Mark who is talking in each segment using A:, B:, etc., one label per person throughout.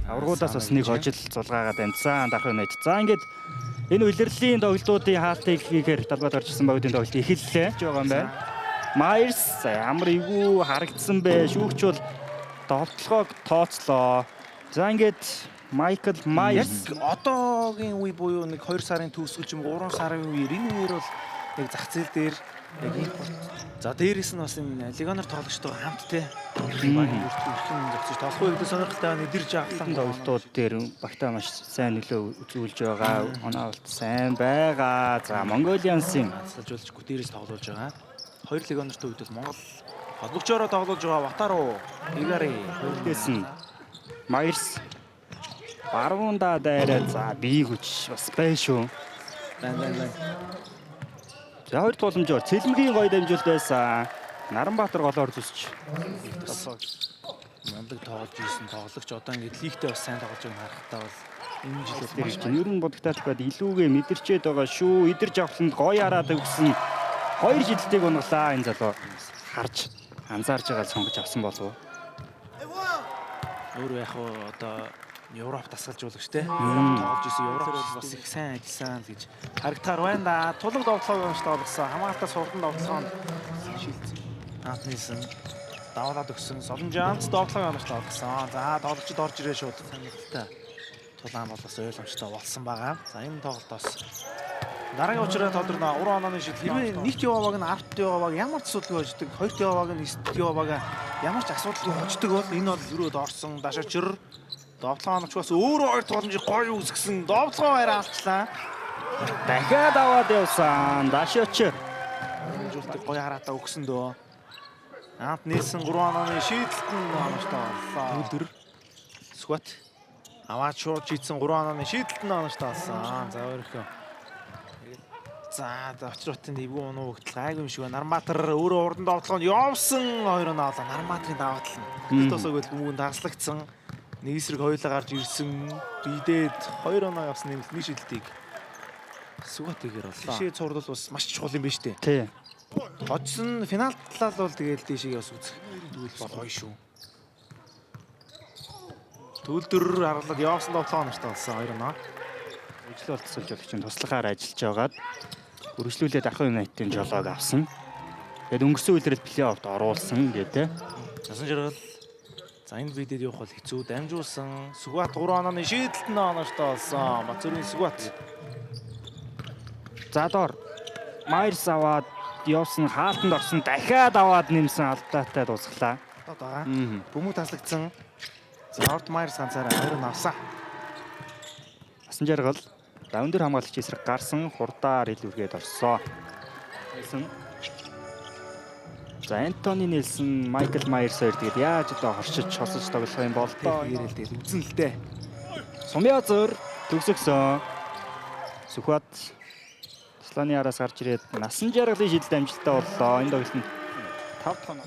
A: Аврагуудаас бас нэг хожил зулгаагаад амжсан Дархан United. За ингээд энэ улирлын тоглолтуудын хаалтыг хийхээр талбайд орчихсан багуудын тоглолт эхэллээ байгаа юм байна. Myers ямар эвгүй харагдсан бэ? Шүүгч бол тоглолтгоог тооцлоо. За ингээд Michael Myers
B: одоогийн үе буюу нэг 2 сарын төгсгөл ч юм 3 сарын үеэр энэ үеэр бол яг зах зээл дээр яг импорт. За дээрээс нь бас энэ легионер тоглогчтой хамт те багийн өртгөн зохицож тоглох үедээ сонирхолтой нэдэрж авсан
A: тоглолтууд дээр багтаа маш сайн нөлөө үзүүлж байгаа. Оноолт сайн байгаа. За Mongolians-ийн
B: салжуулж гүтээрээс тоглуулж байгаа. 2 легионертой үед бол Монгол холбогчоороо тоглуулж байгаа Ватару Игари
A: хоёрдээс нь Myers баруунда дайраа за бие хүч бас байна шүү.
B: байна.
A: За хоёр тууламжаар Цэлмгийн гоё дамжуулт байсан. Наранбаатар голоор зүсч.
B: Мандаг тоглож ирсэн тоглогч одоо ингээд лигтээ бас сайн тоглож байгааг харахтаа бол энэ жилээс
A: Тэр чинь ер нь бодогтаалбад илүүгээ мэдэрчээд байгаа шүү. Идэрж авахланд гоё хараад өгсөн. 2 жилдгийг унгалаа энэ залуу. Харж анзаарж байгаа сонгож авсан болов уу?
B: Өөр яг одоо Европ дасгалжуулагч те тоглож исэн Европ бас их сайн ажилласан гэж харагдахаар байна да. Тулаг довтлогоо унштай болгосон. Хамгаалтаас хурдан довтлогоонд шилжсэн. Наатнисэн давуулаад өгсөн. Солонжаанц довтлогоо унштай болгосон. За тоглогчид орж ирээ шууд санагдaltaй. Тулаан болоос ойлгомжтой болсон байгаа. За энэ тоглолтоос дараагийн учраа тодорно 3 онооны шийдэл. Хэрвээ нэгт явааг нь 10-т явааг ямар ч асуудалгүй хождог, 2-т явааг нь 9-т явааг ямар ч асуудалгүй хождог бол энэ бол өрөөд орсон дашаачр довтлогоо оноч бас өөрөө хоёр тогломжийг гоё үсгсэн. Довтлогоо байраа авчлаа.
A: Дахиад аваад явсан. Дашаач
B: Жуултыг гоё хараатаа өгсөн дөө. Ант нээсэн 3 онооны шийдэлт нь оноочтой боллоо. Өдөр Скват аваад шууд шийдсэн 3 онооны шийдэлт нь оноочтой болсон. За өөрөөхөө. За очротын эвгүй унуу өгдөл гайгүй юм шиг байна. Наранбаатар өөрөө урдан довтлогоонд явсан 2 оноо авлаа. Наранбаатарын даваа тал нь. Тосог бол бүгд таслагдсан. Нэг эсрэг хоёулаа гарч ирсэн. Бидээд 2 оноо явсан нэмэлт нэг шилдтийг Сүгатэйгээр боллоо. Шээ цурдал бас маш чухал юм байна шүү дээ.
A: тий.
B: Хоцсон финал талаа бол тэгээл дэшээ бас үзэх. Тэгвэл гоё шүү. Төлдөр харгалаад явсан довтлогоо нартай болсон 2 оноо.
A: Өжлөө болцсолжуулагчийн туслахаар ажиллаж байгаад үргэлжлүүлээд Дархан United-ийн жолоог авсан. Тэгээд өнгөрсөн үеэрэл плей-оффт оруулсан гэдэг.
B: Насан жаргал за энэ бидэд явах бол хэцүү дамжуулсан. Сүгат 3 онооны шийдэлт нь оноочтой болсон. Бацүрийн Сүгат.
A: За доор Myers аваад явсан хаалтанд орсон дахиад аваад нэмсэн алдаатай дуусглаа.
B: Одоо бөмбөг таслагдсан. За Орд Myers ганцаараа 2 оноо авсан.
A: Насан жаргал даун дээр хамгаалагч эсрэг гарсан хурдаар илүүргээд орсон. Нэлсэн. За Антони Нэлсэн, Michael Myers хоёр тэгээд яаж одоо хорчиж хосож тоглох юм бол тоо
B: Ирэл дээр үзэн л дээ.
A: Сумьязор төгсгсөн. Сүхбат Слоны араас гарч ирээд насан жаргалын шийдэлд амжилттай боллоо. Энэ тоглолтод 5 тоног.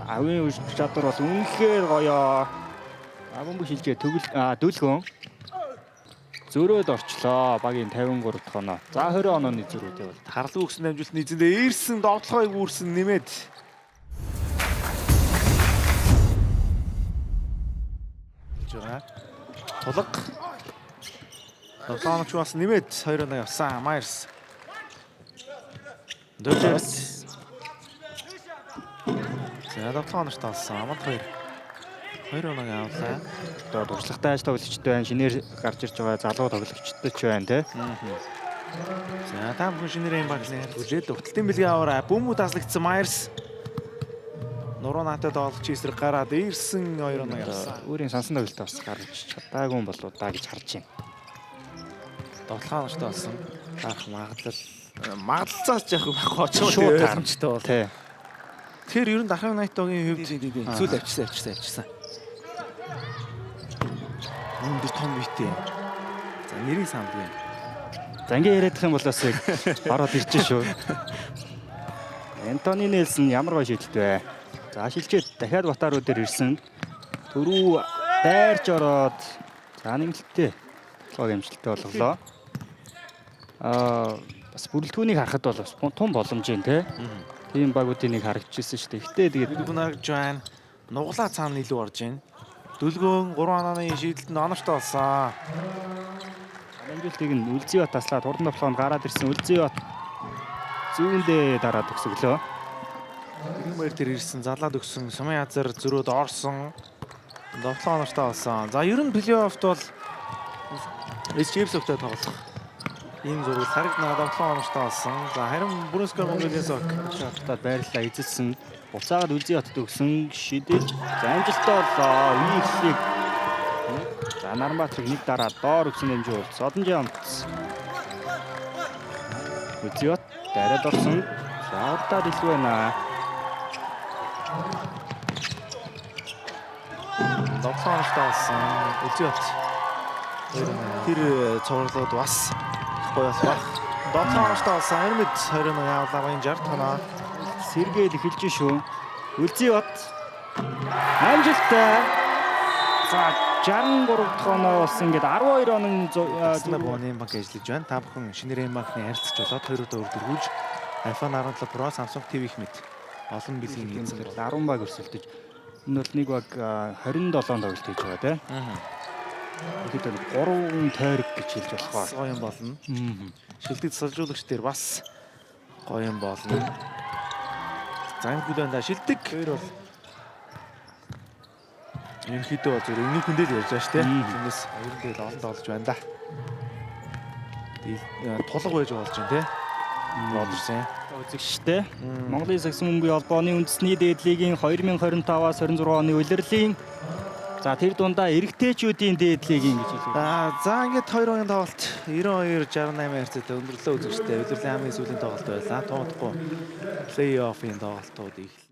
A: Авийн үш чадвар бол үнэхээр гоё. Бөмбөг шилжээ дүүлгөн. Зөрөөд орчлоо. Багийн 53 дахь оноо. За 20 онооны зөрүүдээ бол
B: Харлаг өгсөн дамжуулалтын эзэндээ ирсэн довтлогыг үүрсэн нэмээд. Тулаг. Довтлогч бас нэмээд 2 оноо явсан. Myers. Дөрөвс. За довтлогч талсан. Амт 2 оноо авлаа.
A: одоо туршлагатай аж тоглогчтой байна. Шинээр гарч ирж байгаа залуу тоглогчтой ч байна те.
B: За та бүхэн шинээр юм багны хүлээд өгтөлтийн бэлгийн аваараа бөмбөг таслагдсан Myers. Нуруу наатад тоглогч эсрэг гараад ирсэн 2 оноо явсан.
A: Өөрийн сансан тоглолтоо бас гаргаж чадаагүй юм болоо да гэж харж байна.
B: Довтлогч болсон. Харах магадлалцаас яг байхгүй очоо
A: Шууд
B: ойлгомжтой бол.
A: Тий.
B: Тэр ер нь Дархан United-ийн хувьд зүйл авчирсан. Өндөр том битээ. За нэрийн самбгүй.
A: За ингээ яриадах юм бол бас ороод ирж шүү. Антони Нэлсэн ямар гоё шийдэлт вэ? За шилжээд дахиад Ватаруу дээр ирсэн. Төрүү дайрч ороод за нэмэлттэй тоглох амжилттай болголоо. Бас бүрэлдэхүүнийг харахад бол бас том боломж юм те. Тийм багуудын нэг харагдчихсан шүү дээ. Гэтэ тэгээд
B: бүгд харагдж байна. Нуглаа цаана илүү орж байна. Дүлгөөн 3 анааны шийдэлд оновчтой болсон.
A: Амжилтыг нь Үлзий бат таслаад хурдан тоглоонд гараад ирсэн Үлзий бат зүүндээ дараад төгсөглөө.
B: Гэрмээр тэр ирсэн залаад өгсөн Сумын Азар зөрөөд орсон. Довтлоо оновчтой болсон. За ер нь плей-оффт бол Чипсөвтэй тоглох. Ийм зураг харагдана довтлоо оновчтой болсон. За харин Брюнскор Монголын сок
A: Шатад байрлалаа эзэлсэн. Буцаагаад Үлзий батд өгсөн шидэл. За амжилттай боллоо. Виглийг за Нармбаатрыг нэг дараа доор өгсөн хэмжээ уулц. Одонжи амтсан. Үлзий бат дараад орсон. За удаад илүү байна.
B: довтлоо оновчтой болсон. Үлзий бат тэр цувралууд бас гоё болох. Довтлоо оновчтой болсон. Эрмэд 21 явуулгын 60 тоноо.
A: Сэргээл эхэлж шүү. Үлзий бат амжилттай. За 63 дахь оноо болсон. Ингээд 12 онын
B: Бооны банк ажиллаж байна. Та бүхэн шинээр банкны харилцаж болоод 2 удаа өрдөргүүлж iPhone 17 Pro, Samsung TV их мэт олон бэлгийн эзэн
A: 10 баг өрсөлдөж. Энэ бол нэг баг 27 тоглолт хийж байгаа тийм. Ихэд 3 тойрог гэж хэлж болохоор
B: гоё юм болно. Шилдэг салжуулагч дээр бас гоё юм болно. Зангүлэн да шилдэг. Тэр бол ерөнхийдөө зөв өмнөхөндөө л ярьж байгаа шүү дээ. Тиймээс ерөнхийдөө олон тоглож байна да. Тулга байж болж байна тий. Родерсон.
A: үзэгчтэй. Монголын сагсан бөмбөгийн холбооны үндэсний дээд лигийн 2025-аас 26 оны улирлын за тэр дундаа эрэгтэйчүүдийн дээд лигийн гэж хэлээ.
B: За ингээд 2 оны тоглолт 92-68 хязгаартай өндөрлөө үзэгчтэй. Улирлын хамгийн сүүлийн тоглолт байлаа. Тоодохгүй плей-оффын тоглолтууд их